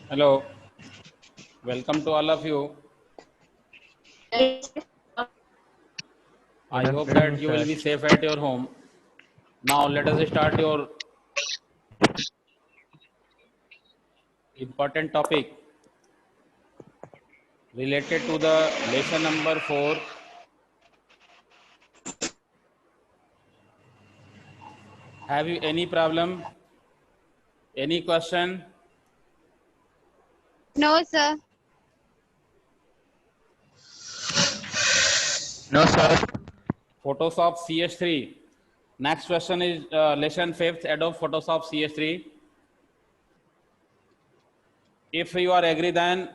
Hello, welcome to all of you. I Good hope that afternoon, you will sir. be safe at your home. Now let us start your important topic related to the lesson number 4. Have you any problem? Any question? No, sir. No, sir. Photoshop CS3. Next question is lesson 5th, Adobe Photoshop CS3. If you are agree, then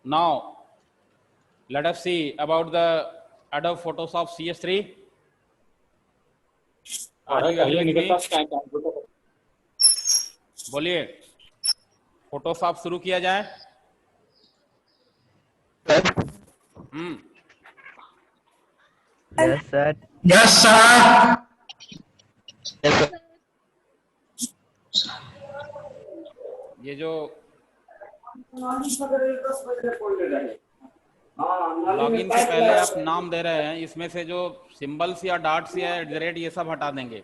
now let us see about the Adobe Photoshop CS3. Are you agree with me? बोलिए, Photoshop शुरू किया जाए। Yes, sir. Yes, sir. Yes, sir. ये जो login से पहले आप नाम दे रहे हैं, इसमें से जो सिंबल्स या डॉट्स या @ ये सब हटा देंगे।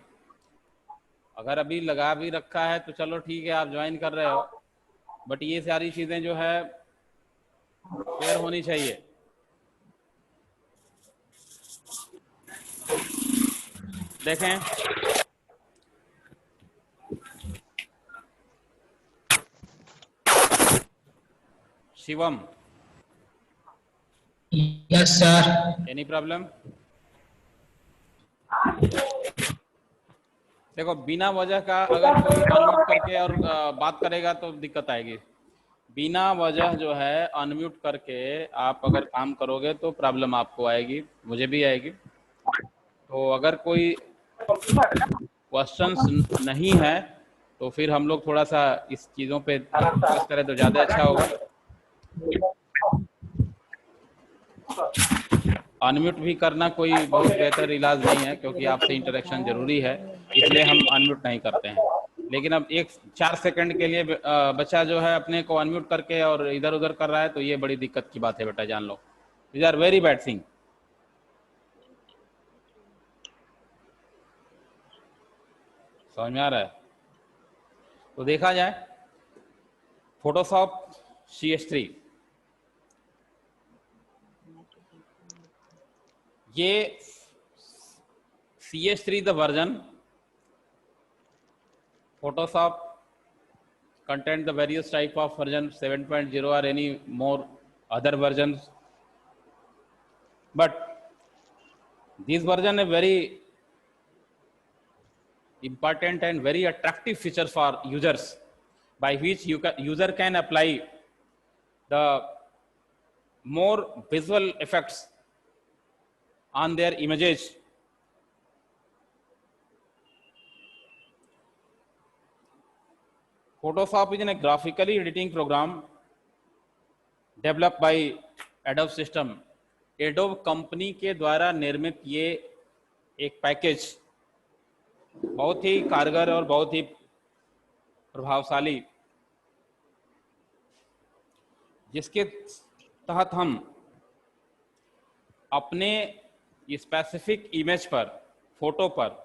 अगर अभी लगा भी रखा है तो चलो ठीक है, आप ज्वाइन कर रहे हो, बट ये सारी चीजें जो है क्लियर होनी चाहिए। देखें, Shivam, Yes, sir. Any problem? देखो, बिना वजह का अगर कोई अनम्यूट करके और बात करेगा तो दिक्कत आएगी। बिना वजह जो है अनम्यूट करके आप अगर काम करोगे तो प्रॉब्लम आपको आएगी, मुझे भी आएगी। तो अगर कोई क्वेश्चंस नहीं है तो फिर हम लोग थोड़ा सा इस चीज़ों पे फोकस करें तो ज़्यादा अच्छा होगा। अनम्यूट भी करना कोई बहुत बेहतर इलाज नहीं है, क्योंकि आपसे इंटरेक्शन जरूरी है, इसलिए हम अनम्यूट नहीं करते हैं। लेकिन अब 4 सेकंड के लिए बच्चा जो है अपने को अनम्यूट करके और इधर उधर कर रहा है, तो ये बड़ी दिक्कत की बात है बेटा, जान लो। These are very bad thing. समझ में आ रहा है? तो देखा जाए, फोटोशॉप CS3 ये CS3 the version, Photoshop contain the various type of version 7.0 or any more other versions, but this version is very important and very attractive feature for users, by which user can apply the more visual effects on their images. Photoshop is a graphically editing program developed by Adobe System. Adobe company के द्वारा निर्मित ये एक package बहुत ही कारगर और बहुत ही प्रभावशाली, जिसके तहत हम अपने स्पेसिफिक इमेज पर, फोटो पर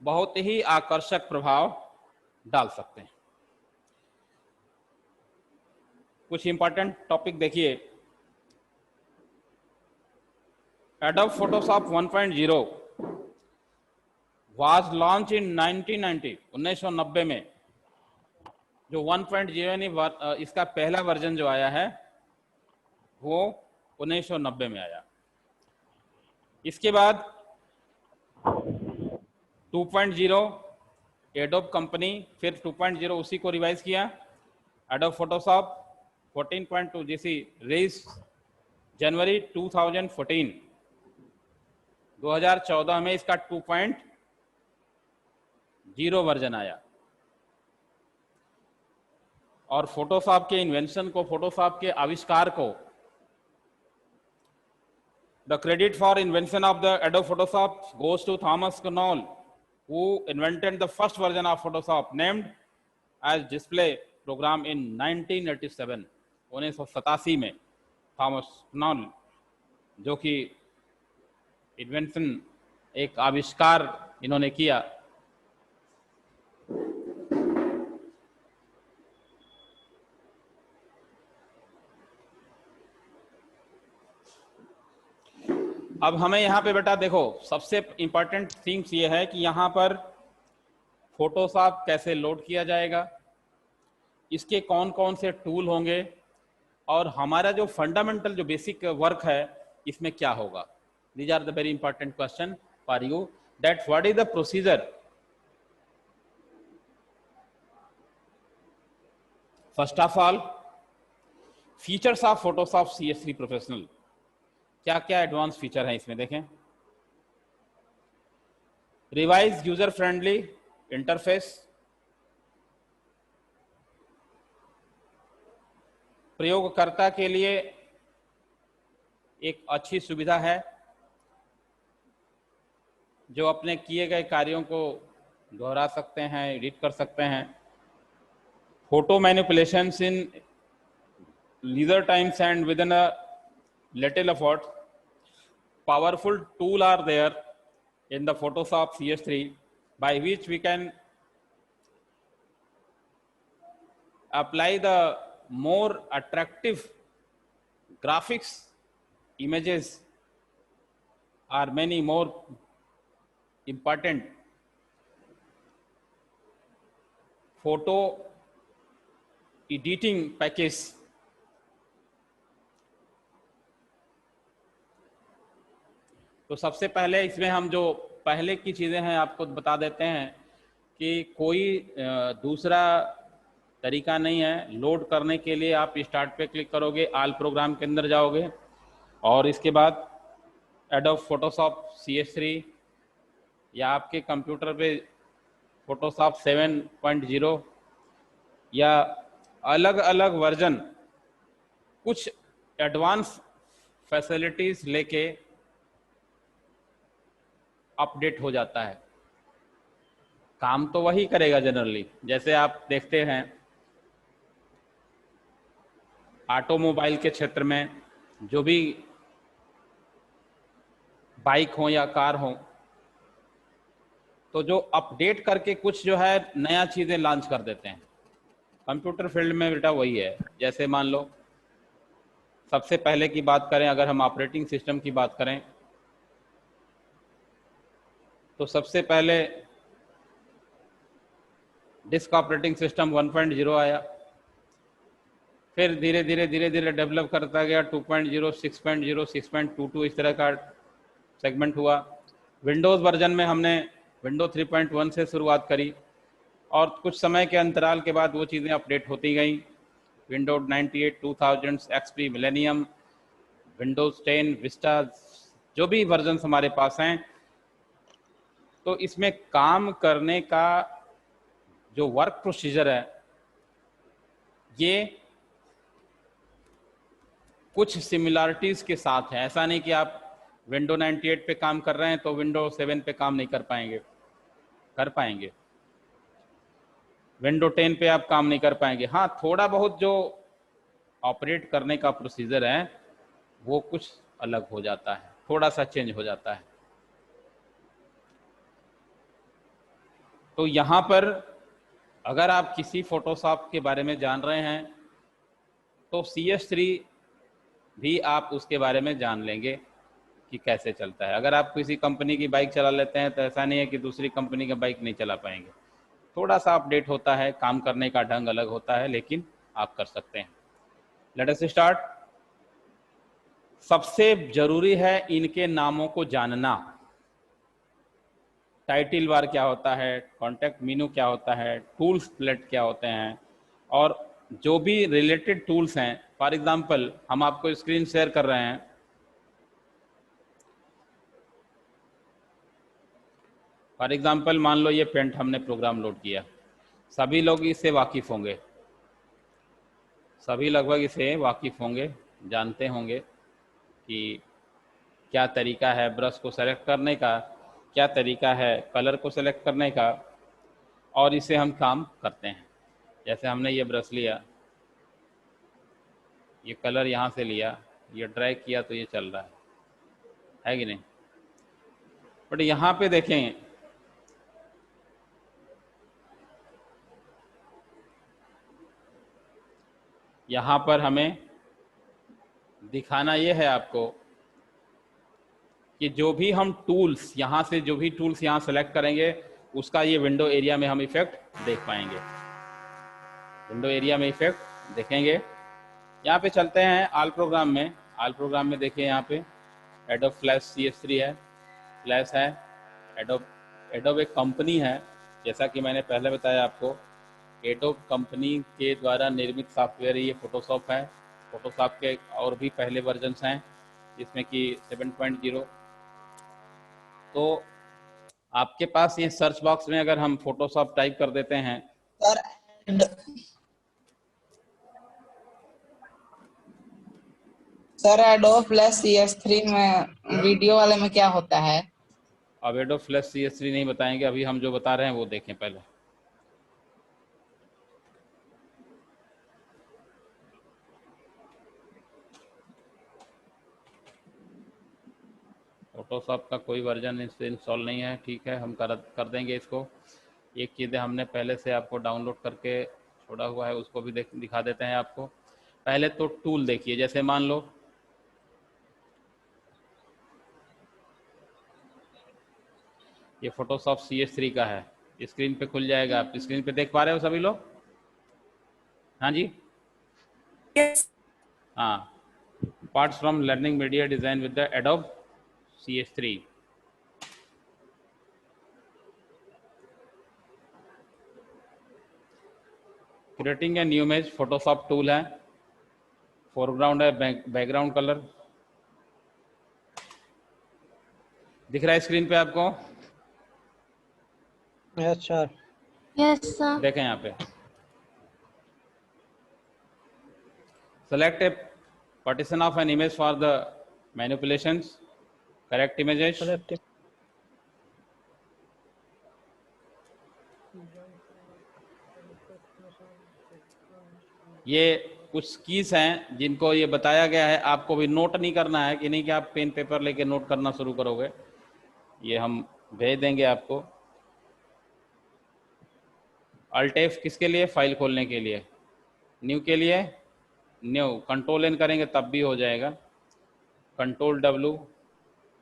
बहुत ही आकर्षक प्रभाव डाल सकते हैं। कुछ इंपॉर्टेंट टॉपिक देखिए। Adobe Photoshop 1.0 was launched in 1990 में। जो 1.0 यानी इसका पहला वर्जन जो आया है वो 1990 में आया। इसके बाद 2.0 Adobe कंपनी फिर 2.0 उसी को रिवाइज किया। Adobe Photoshop 14.2 जिसी रिलीज जनवरी 2014, 2014 में इसका 2.0 वर्जन आया। और फोटोशॉप के इन्वेंशन को, फोटोशॉप के आविष्कार को, the credit for invention of the Adobe Photoshop goes to Thomas Knoll, who invented the first version of Photoshop named as display program in 1987, 1987 में थॉमस नॉल, जो कि इन्वेंशन एक आविष्कार इन्होंने किया। अब हमें यहाँ पे बेटा देखो, सबसे इंपॉर्टेंट थिंग्स ये है कि यहाँ पर फोटोशॉप कैसे लोड किया जाएगा, इसके कौन कौन से टूल होंगे, और हमारा जो फंडामेंटल जो बेसिक वर्क है इसमें क्या होगा। These are the very important question for you, that what is the procedure. First of all, features of Photoshop CS3 professional, क्या क्या एडवांस फीचर है इसमें देखें। रिवाइज यूजर फ्रेंडली इंटरफेस, प्रयोगकर्ता के लिए एक अच्छी सुविधा है जो अपने किए गए कार्यों को दोहरा सकते हैं, एडिट कर सकते हैं। Photo manipulations in leisure times and within a little effort, powerful tool are there in the Photoshop CS3 by which we can apply the more attractive graphics, images are many more important. Photo editing package, तो सबसे पहले इसमें हम जो पहले की चीज़ें हैं आपको बता देते हैं कि कोई दूसरा तरीका नहीं है लोड करने के लिए। आप स्टार्ट पे क्लिक करोगे, आल प्रोग्राम के अंदर जाओगे और इसके बाद एडोब फोटोशॉप CS3 या आपके कंप्यूटर पे फोटोशॉप 7.0 या अलग अलग वर्जन, कुछ एडवांस फैसिलिटीज़ लेके अपडेट हो जाता है। काम तो वही करेगा जनरली, जैसे आप देखते हैं ऑटोमोबाइल के क्षेत्र में जो भी बाइक हो या कार हो, तो जो अपडेट करके कुछ जो है नया चीज़ें लॉन्च कर देते हैं। कंप्यूटर फील्ड में बेटा वही है। जैसे मान लो सबसे पहले की बात करें, अगर हम ऑपरेटिंग सिस्टम की बात करें तो सबसे पहले डिस्क ऑपरेटिंग सिस्टम 1.0 आया, फिर धीरे धीरे डेवलप करता गया 2.0, 6.0, 6.22 इस तरह का सेगमेंट हुआ। विंडोज़ वर्जन में हमने विंडो 3.1 से शुरुआत करी और कुछ समय के अंतराल के बाद वो चीज़ें अपडेट होती गई। Windows 98, 2000, XP, millennium, Windows 10, Vista, जो भी वर्जन हमारे पास हैं, तो इसमें काम करने का जो वर्क प्रोसीजर है ये कुछ सिमिलरिटीज़ के साथ है। ऐसा नहीं कि आप विंडो 98 पे काम कर रहे हैं तो विंडो 7 पे काम नहीं कर पाएंगे, कर पाएंगे। विंडो 10 पे आप काम नहीं कर पाएंगे। हाँ, थोड़ा बहुत जो ऑपरेट करने का प्रोसीजर है वो कुछ अलग हो जाता है, थोड़ा सा चेंज हो जाता है। तो यहाँ पर अगर आप किसी फोटोशॉप के बारे में जान रहे हैं तो CS3 भी आप उसके बारे में जान लेंगे कि कैसे चलता है। अगर आप किसी कंपनी की बाइक चला लेते हैं तो ऐसा नहीं है कि दूसरी कंपनी की बाइक नहीं चला पाएंगे। थोड़ा सा अपडेट होता है, काम करने का ढंग अलग होता है, लेकिन आप कर सकते हैं। Let us start. सबसे जरूरी है इनके नामों को जानना। टाइटल बार क्या होता है, कॉन्टेक्ट मेनू क्या होता है, टूल्स प्लेट क्या होते हैं, और जो भी रिलेटेड टूल्स हैं। फॉर एग्जांपल हम आपको स्क्रीन शेयर कर रहे हैं, फॉर एग्जांपल मान लो ये पेंट हमने प्रोग्राम लोड किया। सभी लोग इससे वाकिफ़ होंगे, सभी लगभग इसे वाकिफ़ होंगे, जानते होंगे कि क्या तरीका है ब्रश को सेलेक्ट करने का क्या तरीका है कलर को सेलेक्ट करने का, और इसे हम काम करते हैं। जैसे हमने ये ब्रश लिया, ये कलर यहाँ से लिया, ये ड्रैग किया तो ये चल रहा है कि नहीं। बट यहाँ पे देखें, यहाँ पर हमें दिखाना ये है आपको कि जो भी हम टूल्स यहाँ से, जो भी टूल्स यहाँ सेलेक्ट करेंगे उसका ये विंडो एरिया में हम इफेक्ट देख पाएंगे। विंडो एरिया में इफेक्ट देखेंगे। यहाँ पे चलते हैं आल प्रोग्राम में। आल प्रोग्राम में देखिए यहाँ पे एडोब फ्लैश CS3 है, फ्लैश है। एडोब एक कंपनी है, जैसा कि मैंने पहले बताया आपको। एडोब कंपनी के द्वारा निर्मित सॉफ्टवेयर ये फोटोशॉप है। फोटोशॉप के और भी पहले वर्जन्स हैं, जिसमें कि 7.0। तो आपके पास ये सर्च बॉक्स में अगर हम फोटोशॉप टाइप कर देते हैं, सर एडोब फ्लैश CS3 में वीडियो वाले में क्या होता है? अब एडोब फ्लैश CS3 नहीं बताएंगे, अभी हम जो बता रहे हैं वो देखें पहले। फोटोशॉप का कोई वर्जन इससे इंस्टॉल नहीं है, ठीक है, हम कर देंगे इसको। एक चीज़ें हमने पहले से आपको डाउनलोड करके छोड़ा हुआ है, उसको भी दिखा देते हैं आपको। पहले तो टूल देखिए, जैसे मान लो ये फोटोशॉप CS3 का है, स्क्रीन पे खुल जाएगा। आप स्क्रीन पे देख पा रहे हो सभी लोग? हाँ जी, हाँ। Parts from learning media design with the adobe CS3। Creating a new image Photoshop tool है। फोरग्राउंड है, बैकग्राउंड कलर दिख रहा है स्क्रीन पे आपको? Yes sir. Yes sir. देखें यहाँ पे select A partition of an image for the manipulations, correct images। ये कुछ कीज हैं जिनको ये बताया गया है, आपको भी नोट नहीं करना है कि नहीं कि आप पेन पेपर लेके नोट करना शुरू करोगे। ये हम भेज देंगे आपको। Alt F किसके लिए? फाइल खोलने के लिए। न्यू के लिए न्यू, कंट्रोल N करेंगे तब भी हो जाएगा। कंट्रोल W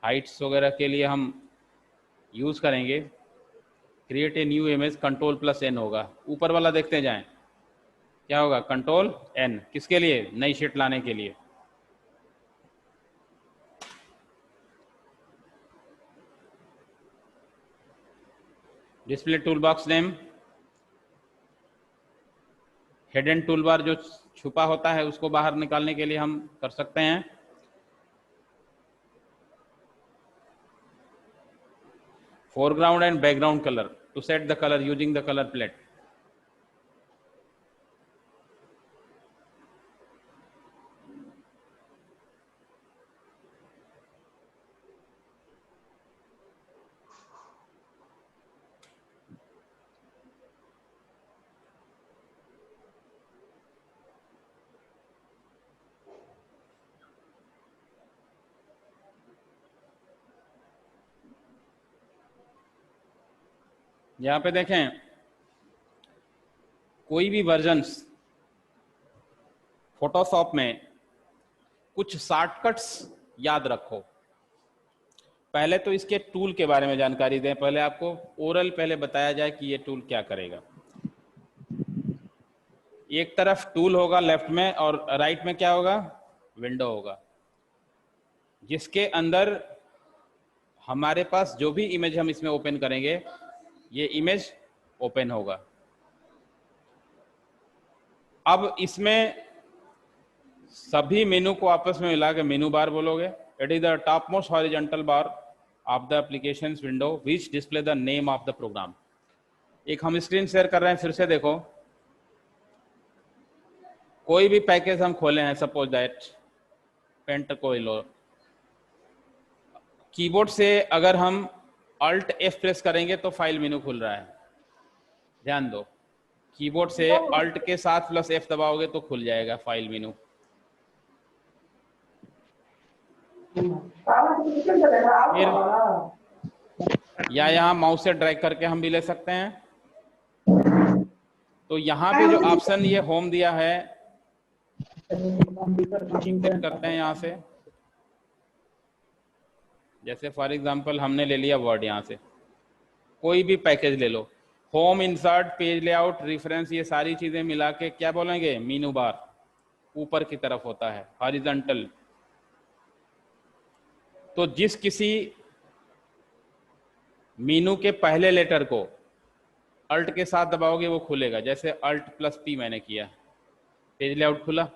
हाइट्स वगैरह के लिए हम यूज़ करेंगे। क्रिएट ए न्यू इमेज कंट्रोल+N होगा। ऊपर वाला देखते जाएं क्या होगा, कंट्रोल N किसके लिए? नई शीट लाने के लिए। Display tool box name, hidden tool bar जो छुपा होता है उसको बाहर निकालने के लिए हम कर सकते हैं। Foreground and background colour to set the colour using the colour plate. यहाँ पे देखें, कोई भी वर्जन्स फोटोशॉप में कुछ शॉर्टकट्स याद रखो। पहले तो इसके टूल के बारे में जानकारी दें, पहले आपको ओरल पहले बताया जाए कि ये टूल क्या करेगा। एक तरफ टूल होगा लेफ्ट में और राइट में क्या होगा, विंडो होगा, जिसके अंदर हमारे पास जो भी इमेज हम इसमें ओपन करेंगे ये इमेज ओपन होगा। अब इसमें सभी मेनू को आपस में मिला के मेनू बार बोलोगे। It is the top most horizontal bar of the applications window which display the name of the program. एक हम स्क्रीन शेयर कर रहे हैं, फिर से देखो। कोई भी पैकेज हम खोले हैं, सपोज दैट पेंट को लो, कीबोर्ड से अगर हम Alt F प्रेस करेंगे तो फाइल मेनू खुल रहा है, ध्यान दो। कीबोर्ड से Alt के साथ प्लस F दबाओगे तो खुल जाएगा फाइल मेनू। फिर या यहाँ माउस से ड्रैग करके हम भी ले सकते हैं। तो यहाँ पे जो ऑप्शन ये होम दिया है, क्लिक करते हैं यहाँ से। जैसे फॉर एग्जांपल हमने ले लिया वर्ड, यहाँ से कोई भी पैकेज ले लो, home, insert, page layout, reference, ये सारी चीजें मिला के क्या बोलेंगे, मेनू बार ऊपर की तरफ होता है, हॉरिजॉन्टल। तो जिस किसी मेनू के पहले लेटर को अल्ट के साथ दबाओगे वो खुलेगा। जैसे अल्ट प्लस पी मैंने किया, पेज लेआउट खुला।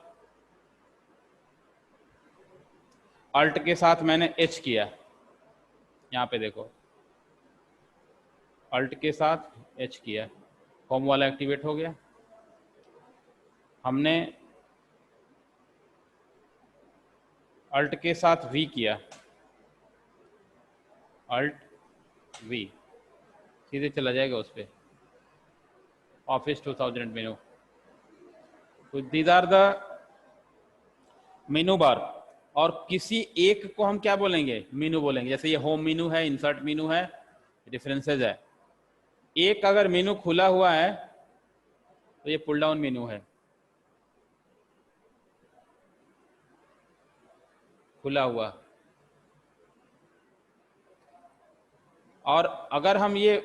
अल्ट के साथ मैंने एच किया, यहाँ पे देखो, अल्ट के साथ एच किया, होम वाला एक्टिवेट हो गया। हमने अल्ट के साथ वी किया, अल्ट वी, सीधे चला जाएगा उस पर, ऑफिस 2000 मेनू। तो these are the menu bar. और किसी एक को हम क्या बोलेंगे, मेनू बोलेंगे। जैसे ये होम मेनू है, इंसर्ट मेनू है, रेफरेंसेज है। एक अगर मेनू खुला हुआ है तो ये पुल डाउन मेनू है, खुला हुआ। और अगर हम ये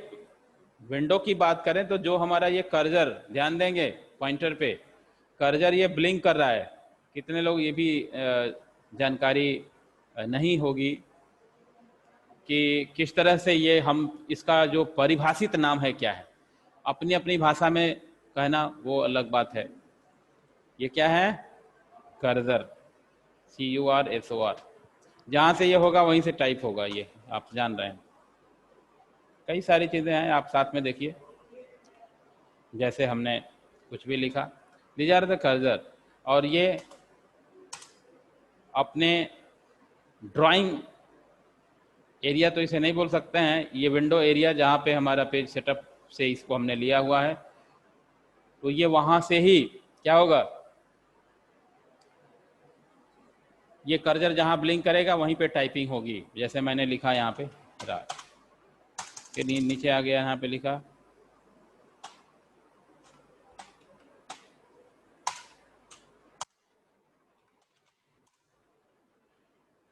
विंडो की बात करें तो जो हमारा ये कर्जर, ध्यान देंगे पॉइंटर पे कर्जर ये ब्लिंक कर रहा है। कितने लोग ये भी जानकारी नहीं होगी कि किस तरह से ये हम, इसका जो परिभाषित नाम है क्या है, अपनी अपनी भाषा में कहना वो अलग बात है। ये क्या है, कर्जर, CURSOR। जहाँ से ये होगा वहीं से टाइप होगा, ये आप जान रहे हैं। कई सारी चीज़ें हैं, आप साथ में देखिए। जैसे हमने कुछ भी लिखा, दीज आर द कर्जर। और ये अपने ड्राइंग एरिया तो इसे नहीं बोल सकते हैं, ये विंडो एरिया जहाँ पे हमारा पेज सेटअप से इसको हमने लिया हुआ है, तो ये वहाँ से ही क्या होगा, ये कर्जर जहाँ ब्लिंक करेगा वहीं पे टाइपिंग होगी। जैसे मैंने लिखा यहाँ पे फिर नीचे आ गया, यहाँ पे लिखा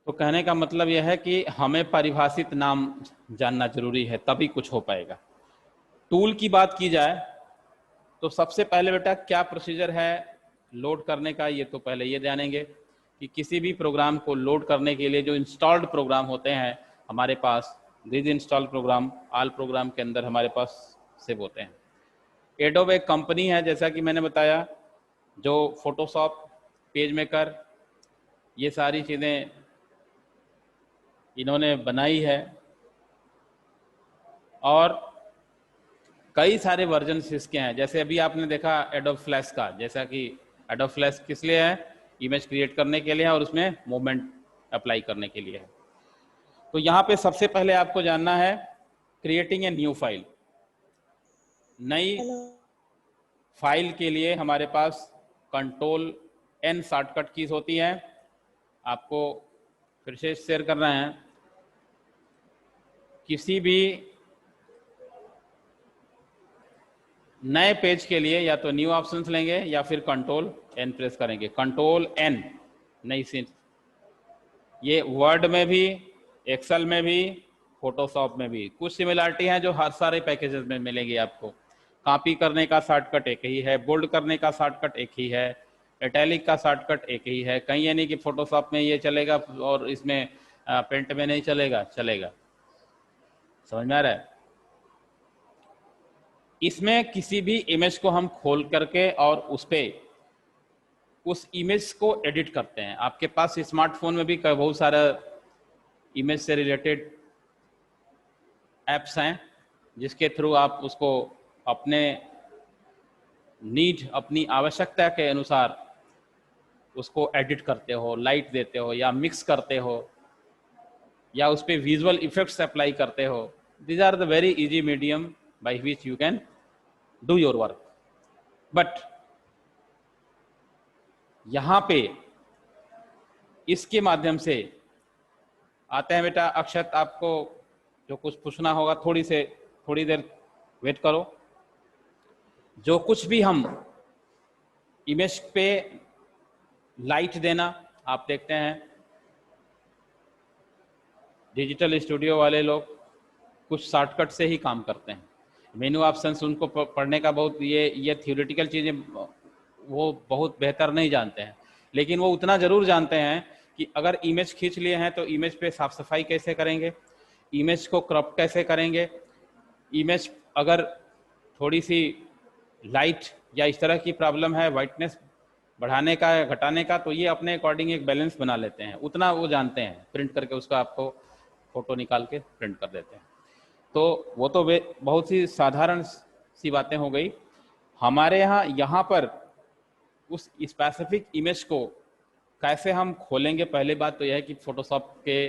तो कहने का मतलब यह है कि हमें परिभाषित नाम जानना जरूरी है, तभी कुछ हो पाएगा। टूल की बात की जाए तो सबसे पहले बेटा क्या प्रोसीजर है लोड करने का, ये तो पहले ये जानेंगे कि किसी भी प्रोग्राम को लोड करने के लिए जो इंस्टॉल्ड प्रोग्राम होते हैं हमारे पास, this installed program all program के अंदर हमारे पास सेव होते हैं। एडोब एक कंपनी है, जैसा कि मैंने बताया, जो फोटोशॉप, पेज मेकर, ये सारी चीज़ें इन्होंने बनाई है। और कई सारे वर्जन्स इसके हैं। जैसे अभी आपने देखा एडोब फ्लैश का, जैसा कि एडोब फ्लैश किस लिए है, इमेज क्रिएट करने के लिए है और उसमें मूवमेंट अप्लाई करने के लिए है। तो यहाँ पे सबसे पहले आपको जानना है क्रिएटिंग ए न्यू फाइल। नई फाइल के लिए हमारे पास Ctrl+N शॉर्टकट कीज होती है। आपको फिर से शेयर कर रहे हैं, किसी भी नए पेज के लिए या तो न्यू ऑप्शंस लेंगे या फिर Ctrl+N प्रेस करेंगे। Ctrl+N नई सीट, ये वर्ड में भी, एक्सेल में भी, फोटोशॉप में भी कुछ सिमिलरिटी हैं जो हर सारे पैकेजेस में मिलेंगी आपको। कॉपी करने का शॉर्टकट एक ही है, बोल्ड करने का शॉर्टकट एक ही है, इटैलिक का शॉर्टकट एक ही है। कहीं ये नहीं कि फोटोशॉप में ये चलेगा और इसमें पेंट में नहीं चलेगा, चलेगा। समझ में आ रहा है? इसमें किसी भी इमेज को हम खोल करके और उस पे उस इमेज को एडिट करते हैं। आपके पास स्मार्टफोन में भी बहुत सारा इमेज से रिलेटेड ऐप्स हैं जिसके थ्रू आप उसको अपने नीड, अपनी आवश्यकता के अनुसार उसको एडिट करते हो, लाइट देते हो या मिक्स करते हो या उस पर विजुअल इफेक्ट्स अप्लाई करते हो। these are the very easy medium by which you can do your work. But यहाँ पे इसके माध्यम से आते हैं बेटा अक्षत, आपको जो कुछ पूछना होगा थोड़ी देर वेट करो। जो कुछ भी हम इमेज पे लाइट देना, आप देखते हैं डिजिटल स्टूडियो वाले लोग कुछ शॉर्टकट से ही काम करते हैं। मेनू ऑप्शंस उनको पढ़ने का बहुत ये थ्योरेटिकल चीज़ें वो बहुत बेहतर नहीं जानते हैं, लेकिन वो उतना ज़रूर जानते हैं कि अगर इमेज खींच लिए हैं तो इमेज पे साफ सफाई कैसे करेंगे, इमेज को क्रॉप कैसे करेंगे, इमेज अगर थोड़ी सी लाइट या इस तरह की प्रॉब्लम है वाइटनेस बढ़ाने का या घटाने का, तो ये अपने अकॉर्डिंग एक बैलेंस बना लेते हैं, उतना वो जानते हैं। प्रिंट करके उसका आपको फ़ोटो निकाल के प्रिंट कर देते हैं। तो वो तो बहुत सी साधारण सी बातें हो गई। हमारे यहाँ पर उस स्पेसिफिक इमेज को कैसे हम खोलेंगे, पहली बात तो यह है कि फोटोशॉप के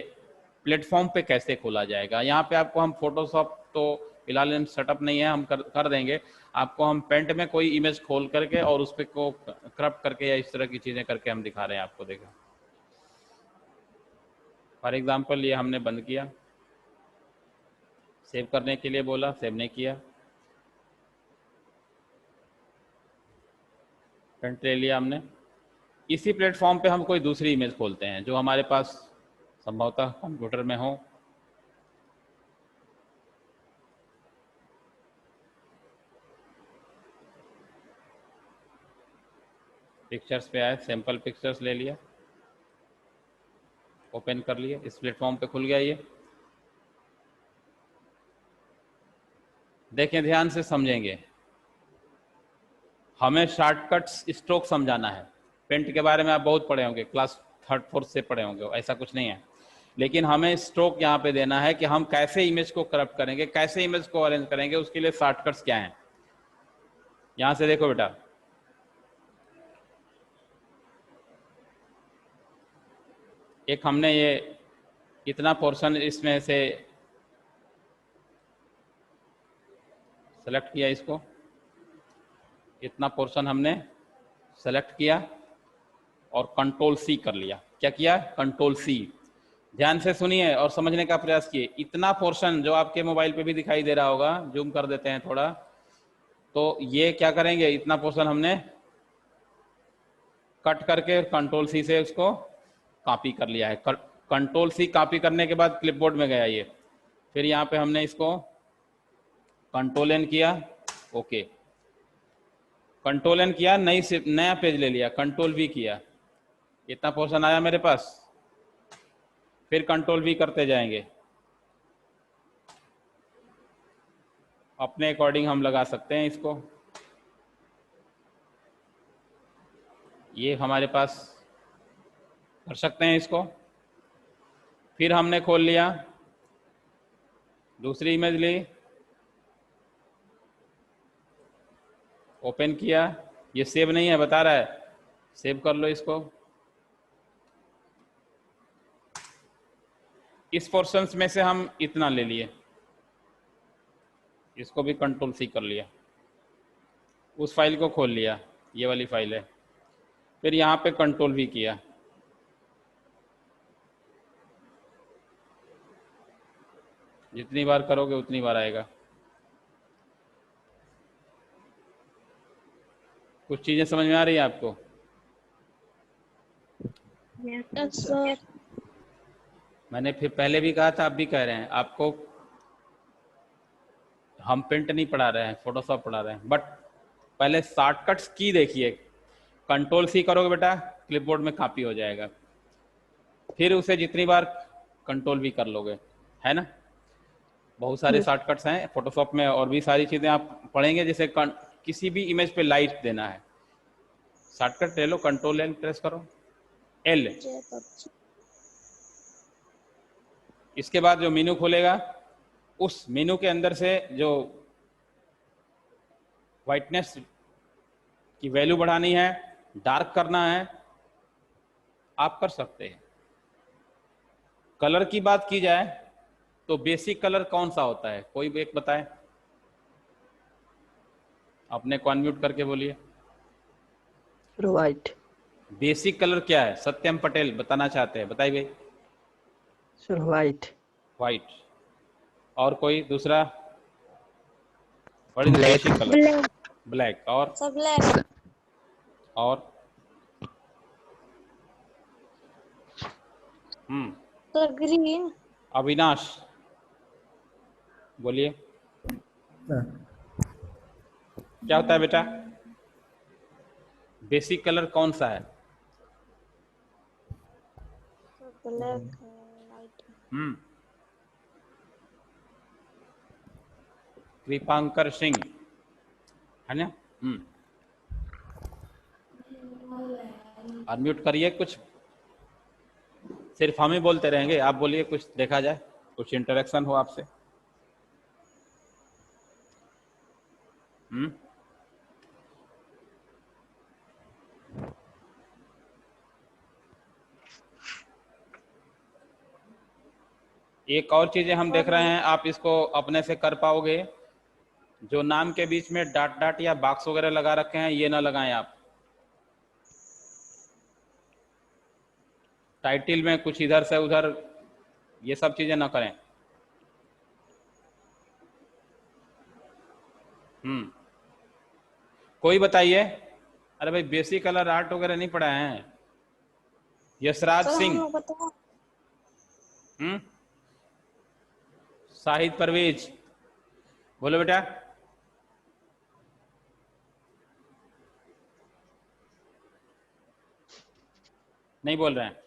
प्लेटफॉर्म पे कैसे खोला जाएगा। यहाँ पे आपको हम फोटोशॉप तो फिलहाल सेटअप नहीं है, हम कर देंगे आपको। हम पेंट में कोई इमेज खोल करके और उस पर को क्रॉप करके या इस तरह की चीज़ें करके हम दिखा रहे हैं आपको। देखो फॉर एग्जांपल ये हमने बंद किया, सेव करने के लिए बोला, सेव नहीं किया, पेंट ले लिया हमने। इसी प्लेटफॉर्म पे हम कोई दूसरी इमेज खोलते हैं जो हमारे पास संभवतः कंप्यूटर में हो। पिक्चर्स पे आए, सैंपल पिक्चर्स ले लिया, ओपन कर लिया, इस प्लेटफॉर्म पे खुल गया ये। देखें, ध्यान से समझेंगे, हमें शॉर्टकट्स स्ट्रोक समझाना है। पेंट के बारे में आप बहुत पढ़े होंगे, क्लास 3rd 4th से पढ़े होंगे, ऐसा कुछ नहीं है, लेकिन हमें स्ट्रोक यहाँ पे देना है कि हम कैसे इमेज को करप्ट करेंगे, कैसे इमेज को अरेंज करेंगे, उसके लिए शॉर्टकट्स क्या हैं। यहाँ से देखो बेटा, एक हमने ये इतना पोर्शन इसमें से सेलेक्ट किया, इसको इतना पोर्शन हमने सेलेक्ट किया और कंट्रोल सी कर लिया। क्या किया? Control C. ध्यान से सुनिए और समझने का प्रयास किए। इतना पोर्शन जो आपके मोबाइल पे भी दिखाई दे रहा होगा, जूम कर देते हैं थोड़ा, तो ये क्या करेंगे, इतना पोर्शन हमने कट करके कंट्रोल सी से उसको कॉपी कर लिया है। कंट्रोल सी कॉपी करने के बाद क्लिपबोर्ड में गया ये, फिर यहाँ पे हमने इसको कंट्रोल एन किया, ओके, कंट्रोल एन किया, नया पेज ले लिया, कंट्रोल वी किया, इतना पोर्शन आया मेरे पास, फिर कंट्रोल वी करते जाएंगे। अपने अकॉर्डिंग हम लगा सकते हैं इसको, ये हमारे पास कर सकते हैं इसको। फिर हमने खोल लिया, दूसरी इमेज ली, ओपन किया, ये सेव नहीं है बता रहा है, सेव कर लो इसको। इस पोर्शंस में से हम इतना ले लिए, इसको भी कंट्रोल सी कर लिया, उस फाइल को खोल लिया, ये वाली फाइल है, फिर यहाँ पे कंट्रोल वी किया, जितनी बार करोगे उतनी बार आएगा। कुछ चीजें समझ में आ रही है आपको? Yes sir. मैंने फिर पहले भी कहा था, आप भी कह रहे हैं, आपको हम प्रिंट नहीं पढ़ा रहे हैं, फोटोशॉप पढ़ा रहे हैं। बट पहले शॉर्टकट्स की देखिए, कंट्रोल सी करोगे बेटा, क्लिपबोर्ड में कॉपी हो जाएगा, फिर उसे जितनी बार कंट्रोल भी कर लोगे, है ना। बहुत सारे शॉर्टकट्स हैं फोटोशॉप में, और भी सारी चीजें आप पढ़ेंगे, जैसे किसी भी इमेज पे लाइट देना है, शॉर्टकट ले लो, कंट्रोल एल प्रेस करो, एल। इसके बाद जो मेनू खुलेगा, उस मेनू के अंदर से जो वाइटनेस की वैल्यू बढ़ानी है, डार्क करना है, आप कर सकते हैं। कलर की बात की जाए तो बेसिक कलर कौन सा होता है, कोई भी एक बताए, अपने को अनम्यूट करके बोलिए। Sir white. बेसिक कलर क्या है, सत्यम पटेल बताना चाहते हैं, बताइए भाई। Sir white. व्हाइट। और कोई दूसरा, what is Black. Basic colour? Black. Black. और सर ब्लैक। और सर ग्रीन। अविनाश बोलिए, क्या होता है बेटा, बेसिक कलर कौन सा है? Black light. कृपांकर सिंह है ना। अनम्यूट करिए, कुछ सिर्फ हम ही बोलते रहेंगे, आप बोलिए, कुछ देखा जाए, कुछ इंटरेक्शन हो आपसे। एक और चीजें हम देख रहे हैं, आप इसको अपने से कर पाओगे। जो नाम के बीच में डॉट डॉट या बॉक्स वगैरह लगा रखे हैं, ये ना लगाएं आप। टाइटल में कुछ इधर से उधर ये सब चीजें ना करें। कोई बताइए, अरे भाई बेसिक कलर आर्ट वगैरह नहीं पढ़ा है? यशराज सिंह, शाहिद परवेज, बोलो बेटा। नहीं बोल रहे हैं।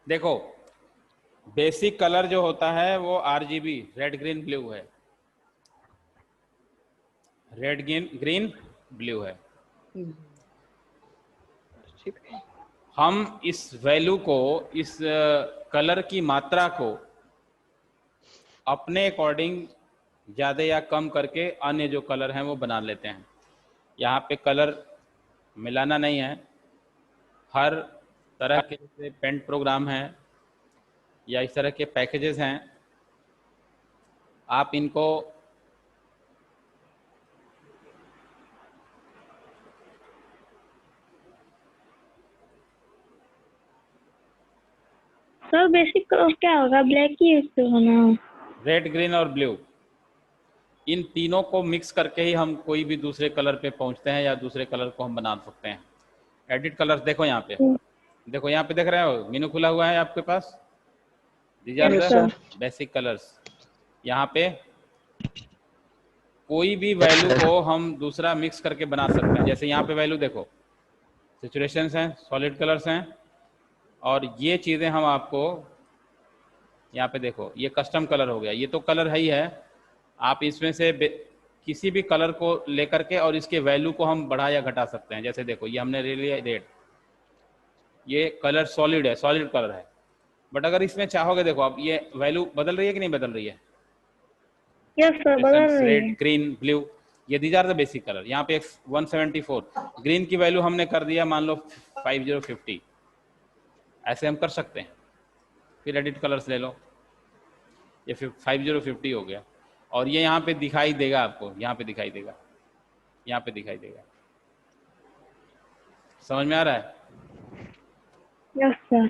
देखो, बेसिक कलर जो होता है वो आरजीबी, रेड ग्रीन ब्लू है। रेड ग्रीन ब्लू है। हम इस वैल्यू को, इस कलर की मात्रा को अपने अकॉर्डिंग ज़्यादा या कम करके अन्य जो कलर हैं वो बना लेते हैं। यहाँ पे कलर मिलाना नहीं है। हर तरह के जैसे पेंट प्रोग्राम हैं या इस तरह के पैकेजेस हैं, आप इनको सर बेसिक कलर क्या होगा, ब्लैक ही यूज होना। रेड ग्रीन और ब्लू, इन तीनों को मिक्स करके ही हम कोई भी दूसरे कलर पे पहुंचते हैं या दूसरे कलर को हम बना सकते हैं। एडिट कलर्स देखो यहाँ पे, देखो यहाँ पे देख रहे हो, मेनू खुला हुआ है आपके पास। These are Yes, the sir. Basic colours. यहाँ पे कोई भी वैल्यू को हम दूसरा मिक्स करके बना सकते हैं। जैसे यहाँ पे वैल्यू देखो, सिचुएशंस हैं, सॉलिड कलर्स हैं, और ये चीज़ें हम आपको यहाँ पे देखो, ये कस्टम कलर हो गया, ये तो कलर है ही है। आप इसमें से किसी भी कलर को लेकर के और इसके वैल्यू को हम बढ़ा या घटा सकते हैं। जैसे देखो, ये हमने ले लिया रेड, ये कलर सॉलिड है, सॉलिड कलर है, बट अगर इसमें चाहोगे, देखो अब ये वैल्यू बदल रही है कि नहीं बदल रही है? Yes, sir. बदल रही रेड, है। ग्रीन, ब्लू, ये these are the basic colour. यहाँ पे 174, ग्रीन की वैल्यू हमने कर दिया मान लो 5050, ऐसे हम कर सकते हैं। फिर एडिट कलर्स ले लो, ये 5050 हो गया, और ये यहाँ पे दिखाई देगा आपको, यहाँ पे दिखाई देगा, यहाँ पे दिखाई देगा। समझ में आ रहा है? Yes, sir.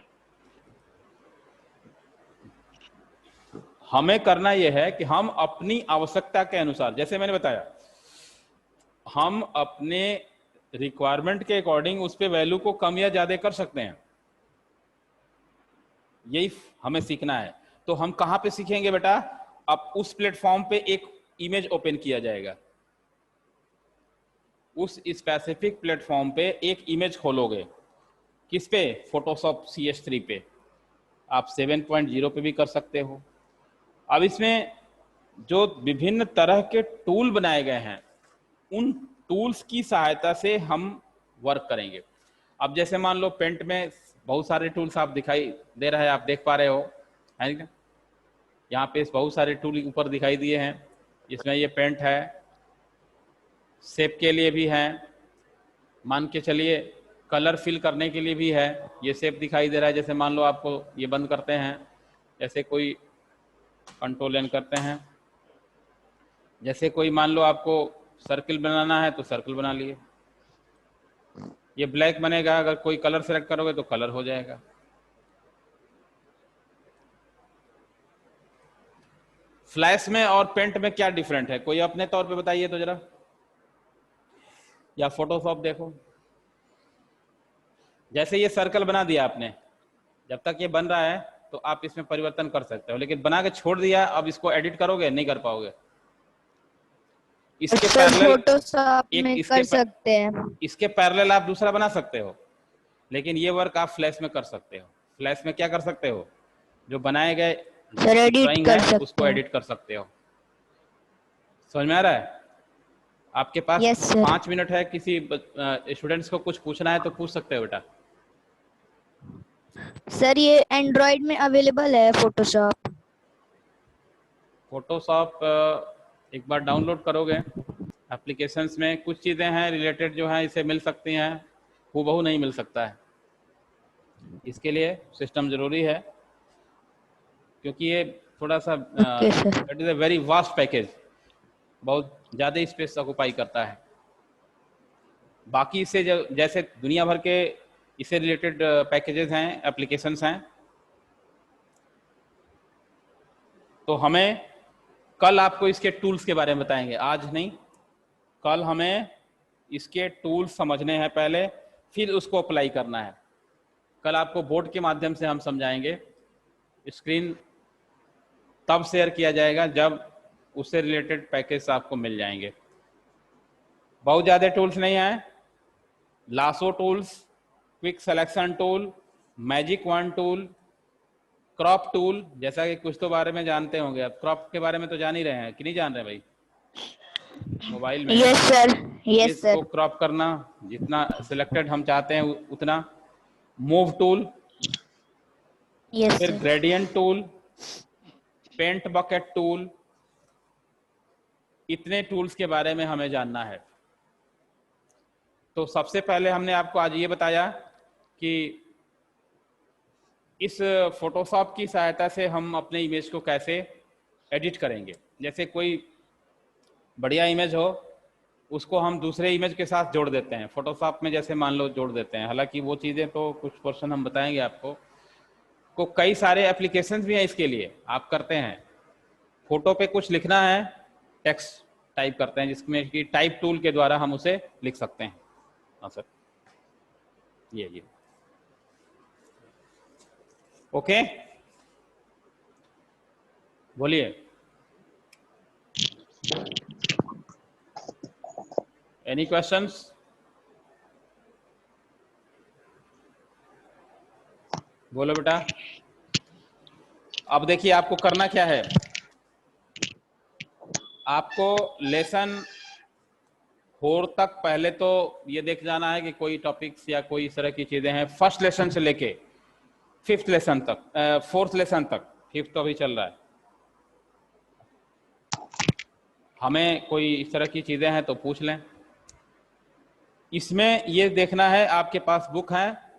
हमें करना यह है कि हम अपनी आवश्यकता के अनुसार, जैसे मैंने बताया, हम अपने रिक्वायरमेंट के अकॉर्डिंग उस पे वैल्यू को कम या ज्यादा कर सकते हैं। यही हमें सीखना है। तो हम कहां पे सीखेंगे बेटा? अब उस प्लेटफॉर्म पे एक इमेज ओपन किया जाएगा, उस स्पेसिफिक प्लेटफॉर्म पे एक इमेज खोलोगे। किस पे? फोटोशॉप CS3 पे। आप 7.0 पे भी कर सकते हो। अब इसमें जो विभिन्न तरह के टूल बनाए गए हैं, उन टूल्स की सहायता से हम वर्क करेंगे। अब जैसे मान लो पेंट में बहुत सारे टूल्स आप दिखाई दे रहा है, आप देख पा रहे हो, है ना? यहाँ पे बहुत सारे टूल ऊपर दिखाई दिए हैं। इसमें ये पेंट है, शेप के लिए भी है, मान के चलिए कलर फिल करने के लिए भी है। ये शेप दिखाई दे रहा है, जैसे मान लो आपको ये बंद करते हैं, जैसे कोई कंट्रोल एन करते हैं, जैसे कोई मान लो आपको सर्किल बनाना है तो सर्किल बना लिए, ये ब्लैक बनेगा। अगर कोई कलर सेलेक्ट करोगे तो कलर हो जाएगा। फ्लैश में और पेंट में क्या डिफरेंट है, कोई अपने तौर पे बताइए तो जरा, या फोटोशॉप देखो। जैसे ये सर्कल बना दिया आपने, जब तक ये बन रहा है तो आप इसमें परिवर्तन कर सकते हो, लेकिन बना के छोड़ दिया, अब इसको एडिट करोगे नहीं कर पाओगे। इसके पैरेलल फोटोशॉप में कर सकते हैं। इसके पैरेलल आप दूसरा बना सकते हो, लेकिन ये वर्क आप फ्लैश में कर सकते हो। फ्लैश में क्या कर सकते हो, जो बनाए गए ड्राइंग है उसको एडिट कर सकते हो। समझ में आ रहा है? आपके पास 5 मिनट है, किसी स्टूडेंट्स को कुछ पूछना है तो पूछ सकते हो बेटा। सर ये एंड्रॉइड में अवेलेबल है फोटोशॉप? फोटोशॉप एक बार डाउनलोड करोगे, एप्लीकेशंस में कुछ चीज़ें हैं रिलेटेड जो हैं इसे मिल सकती हैं, हूबहू नहीं मिल सकता है। इसके लिए सिस्टम ज़रूरी है, क्योंकि ये थोड़ा सा it is a very vast package, बहुत ज़्यादा स्पेस ऑक्युपाई करता है। बाकी इससे जैसे दुनिया भर के इससे रिलेटेड पैकेजेस हैं, एप्लीकेशंस हैं। तो हमें कल आपको इसके टूल्स के बारे में बताएंगे, आज नहीं, कल हमें इसके टूल्स समझने हैं पहले, फिर उसको अप्लाई करना है। कल आपको बोर्ड के माध्यम से हम समझाएंगे। स्क्रीन तब शेयर किया जाएगा जब उससे रिलेटेड पैकेज आपको मिल जाएंगे। बहुत ज़्यादा टूल्स नहीं हैं। Lasso tools, quick selection tool, magic one tool, crop tool, जैसा कि कुछ तो बारे में जानते होंगे आप। क्रॉप के बारे में तो जान ही रहे हैं कि नहीं जान रहे भाई? मोबाइल में यस सर, यस सर। इसको क्रॉप करना, जितना सिलेक्टेड हम चाहते हैं उतना। मूव टूल, फिर gradient tool, paint bucket tool, इतने टूल्स के बारे में हमें जानना है। तो सबसे पहले हमने आपको आज ये बताया कि इस फोटोशॉप की सहायता से हम अपने इमेज को कैसे एडिट करेंगे। जैसे कोई बढ़िया इमेज हो, उसको हम दूसरे इमेज के साथ जोड़ देते हैं फोटोशॉप में, जैसे मान लो जोड़ देते हैं। हालांकि वो चीज़ें तो कुछ पर्सन हम बताएंगे आपको। को कई सारे एप्लीकेशंस भी हैं इसके लिए, आप करते हैं। फोटो पे कुछ लिखना है, टेक्स्ट टाइप करते हैं, जिसमें कि टाइप टूल के द्वारा हम उसे लिख सकते हैं। हाँ सर, ये ओके, बोलिए। Any questions? बोलो बेटा। अब देखिए आपको करना क्या है। आपको लेसन 4 तक पहले तो ये देख जाना है कि कोई टॉपिक्स या कोई इस तरह की चीजें हैं। फर्स्ट लेसन से लेके 5th लेसन तक, 4th लेसन तक, 5th तो अभी चल रहा है। हमें कोई इस तरह की चीजें हैं तो पूछ लें। इसमें ये देखना है आपके पास बुक है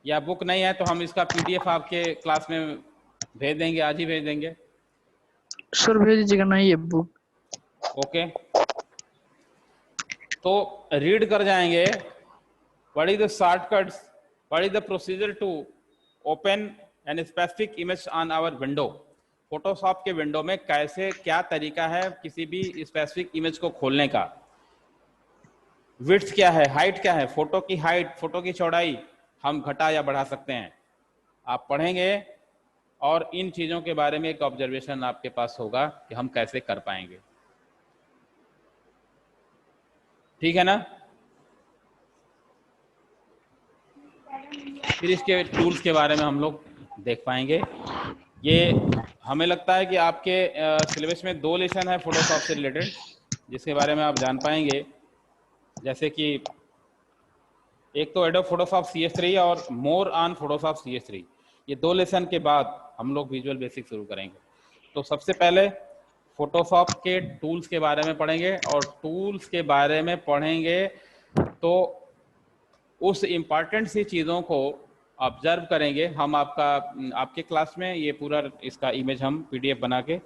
या बुक नहीं है, तो हम इसका PDF आपके क्लास में भेज देंगे, आज ही भेज देंगे। सर भेज दीजिएगा, नहीं है बुक। ओके, तो रीड कर जाएंगे। What is the shortcuts, what is the procedure to open an specific image on our window. Photoshop के विंडो में कैसे, क्या तरीका है किसी भी स्पेसिफिक इमेज को खोलने का। विड्थ क्या है, हाइट क्या है, फोटो की हाइट, फोटो की चौड़ाई हम घटा या बढ़ा सकते हैं। आप पढ़ेंगे और इन चीजों के बारे में एक ऑब्जर्वेशन आपके पास होगा कि हम कैसे कर पाएंगे। ठीक है ना? फिर इसके टूल्स के बारे में हम लोग देख पाएंगे। ये हमें लगता है कि आपके सिलेबस में 2 लेसन है फोटोशॉप से रिलेटेड, जिसके बारे में आप जान पाएंगे। जैसे कि एक तो एडोब फोटोशॉप CS3 और मोर ऑन फोटोशॉप CS3। ये 2 लेसन के बाद हम लोग विजुअल बेसिक शुरू करेंगे। तो सबसे पहले फोटोशॉप के टूल्स के बारे में पढ़ेंगे, और टूल्स के बारे में पढ़ेंगे तो उस इम्पॉर्टेंट सी चीज़ों को ऑब्जर्व करेंगे हम। आपके क्लास में ये पूरा इसका इमेज हम PDF बना के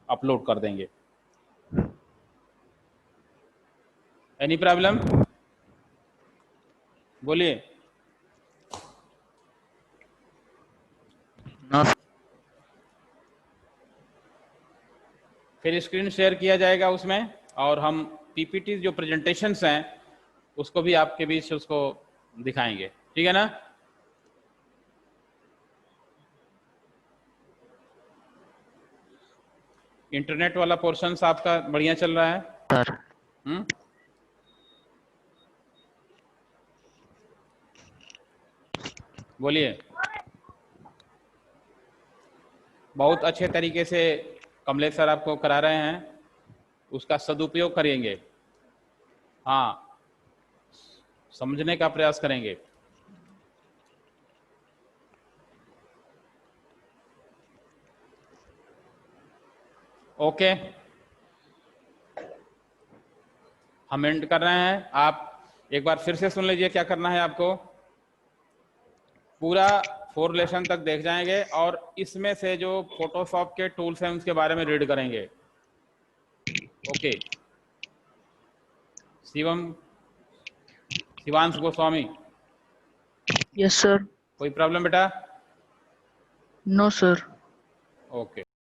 अपलोड कर देंगे। Any problem? बोलिए। No. फिर स्क्रीन शेयर किया जाएगा उसमें, और हम PPT जो प्रेजेंटेशंस हैं उसको भी आपके बीच उसको दिखाएंगे, ठीक है ना? इंटरनेट वाला पोर्शन आपका बढ़िया चल रहा है? सर बोलिए। बहुत अच्छे तरीके से कमलेश सर आपको करा रहे हैं, उसका सदुपयोग करेंगे। हाँ, समझने का प्रयास करेंगे। ओके, हम एंड कर रहे हैं। आप एक बार फिर से सुन लीजिए क्या करना है आपको। पूरा 4 लेसन तक देख जाएंगे और इसमें से जो फोटोशॉप के टूल्स हैं उसके बारे में रीड करेंगे। Okay, Shivansh Goswami, yes sir. कोई प्रॉब्लम बेटा? No sir. ओके।